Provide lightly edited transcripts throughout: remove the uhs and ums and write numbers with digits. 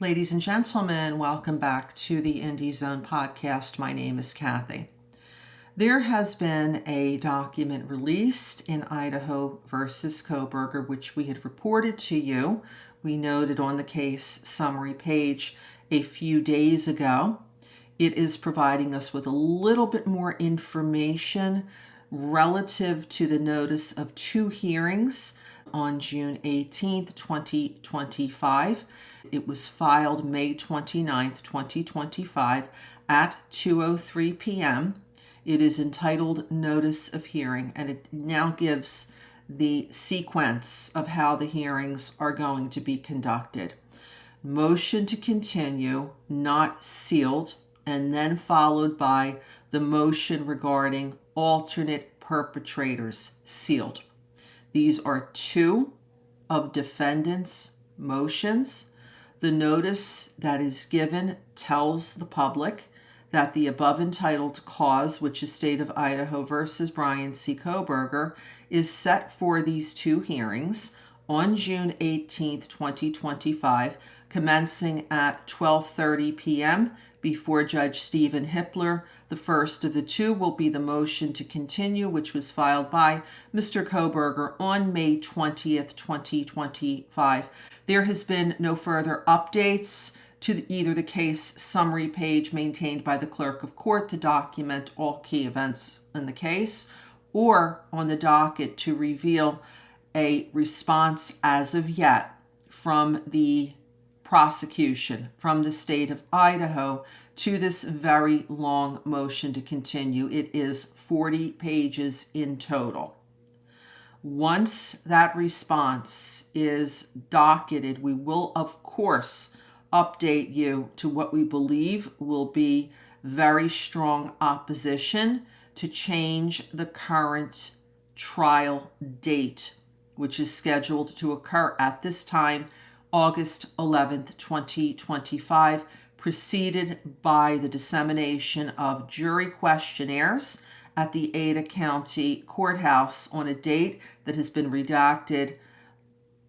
Ladies and gentlemen, welcome back to the Indie Zone podcast. My name is Kathy. There has been a document released in Idaho versus Kohberger, which we had reported to you. We noted on the case summary page a few days ago. It is providing us with a little bit more information relative to the notice of two hearings on June 18th, 2025. It was filed May 29th, 2025 at 2:03 p.m. It is entitled Notice of Hearing, and it now gives the sequence of how the hearings are going to be conducted. Motion to continue, not sealed, and then followed by the motion regarding alternate perpetrators, sealed. These are two of defendants' motions. The notice that is given tells the public that the above entitled cause, which is State of Idaho versus Brian C. Kohberger, is set for these two hearings on June 18th, 2025, commencing at 12:30 p.m. before Judge Stephen Hippler. The first of the two will be the motion to continue, which was filed by Mr. Kohberger on May 20th, 2025. There has been no further updates to either the case summary page maintained by the clerk of court to document all key events in the case, or on the docket to reveal a response as of yet from the prosecution from the state of Idaho to this very long motion to continue. It is 40 pages in total. Once that response is docketed, we will, of course, update you to what we believe will be very strong opposition to change the current trial date, which is scheduled to occur at this time, August 11th, 2025, preceded by the dissemination of jury questionnaires at the Ada County Courthouse on a date that has been redacted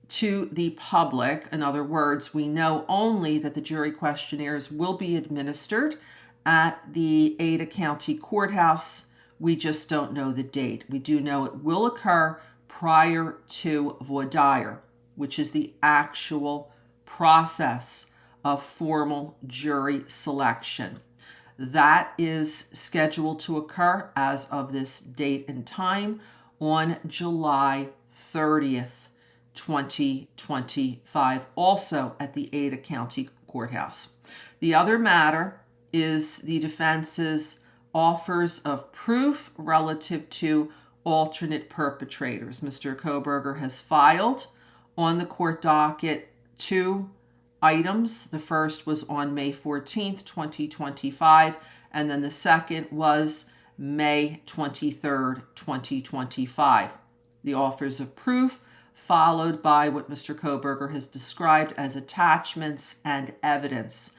to the public. In other words, we know only that the jury questionnaires will be administered at the Ada County Courthouse. We just don't know the date. We do know it will occur prior to voir dire, which is the actual process of formal jury selection. That is scheduled to occur as of this date and time on July 30th, 2025, also at the Ada County Courthouse. The other matter is the defense's offers of proof relative to alternate perpetrators. Mr. Kohberger has filed on the court docket two items. The first was on May 14th, 2025, and then the second was May 23rd, 2025. The offers of proof followed by what Mr. Kohberger has described as attachments and evidence.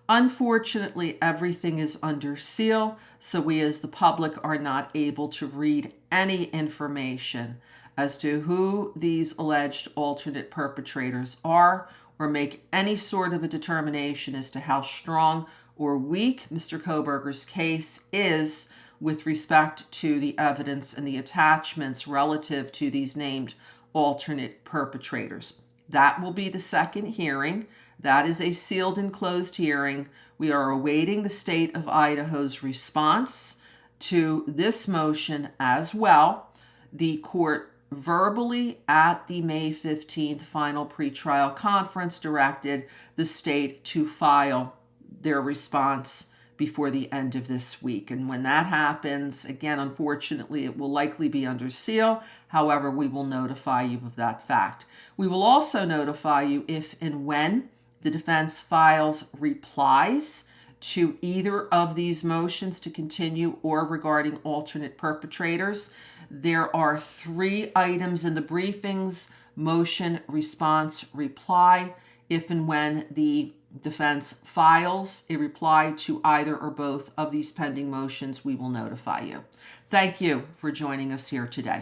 Unfortunately, everything is under seal, so we as the public are not able to read any information as to who these alleged alternate perpetrators are or make any sort of a determination as to how strong or weak Mr. Kohberger's case is with respect to the evidence and the attachments relative to these named alternate perpetrators. That will be the second hearing. That is a sealed and closed hearing. We are awaiting the state of Idaho's response to this motion as well. The court verbally at the May 15th final pretrial conference directed the state to file their response before the end of this week. And when that happens, again, unfortunately, it will likely be under seal. However, we will notify you of that fact. We will also notify you if and when the defense files replies to either of these motions to continue or regarding alternate perpetrators. There are three items in the briefings: motion, response, reply. If and when the defense files a reply to either or both of these pending motions, we will notify you. Thank you for joining us here today.